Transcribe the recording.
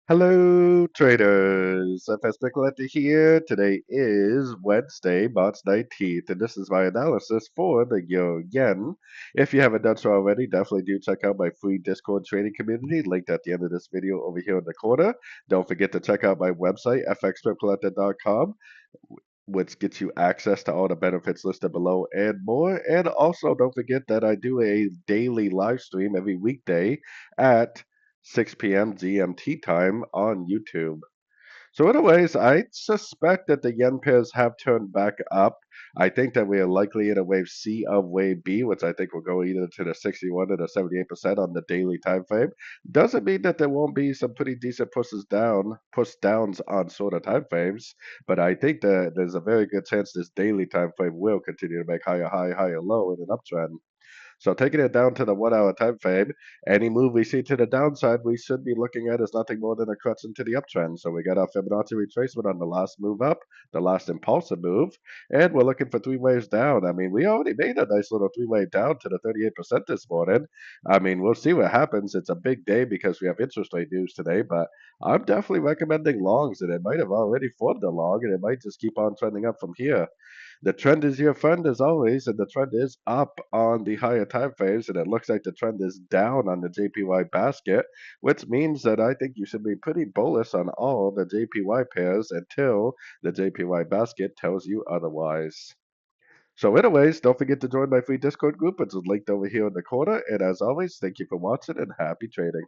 Hello, traders. FX Pip Collector here. Today is Wednesday, March 19th, and this is my analysis for the Euro Yen. If you haven't done so already, definitely do check out my free Discord trading community linked at the end of this video over here in the corner. Don't forget to check out my website, fxpipcollector.com, which gets you access to all the benefits listed below and more. And also, don't forget that I do a daily live stream every weekday at 6 p.m. GMT time on YouTube. So, anyways, I suspect that the yen pairs have turned back up. I think that we are likely in a wave C of wave B, which I think will go either to the 61 to the 78% on the daily time frame. Doesn't mean that there won't be some pretty decent push downs on shorter time frames, but I think that there's a very good chance this daily time frame will continue to make higher high, higher low in an uptrend. So taking it down to the 1 hour time frame, any move we see to the downside, we should be looking at is nothing more than a crutch into the uptrend. So we got our Fibonacci retracement on the last move up, the last impulsive move, and we're looking for three waves down. I mean, we already made a nice little three-way down to the 38% this morning. I mean, we'll see what happens. It's a big day because we have interest rate news today, but I'm definitely recommending longs, and it might have already formed a long, and it might just keep on trending up from here. The trend is your friend as always, and the trend is up on the higher time frames, and it looks like the trend is down on the JPY basket, which means that I think you should be pretty bullish on all the JPY pairs until the JPY basket tells you otherwise. So, anyways, don't forget to join my free Discord group, which is linked over here in the corner. And as always, thank you for watching and happy trading.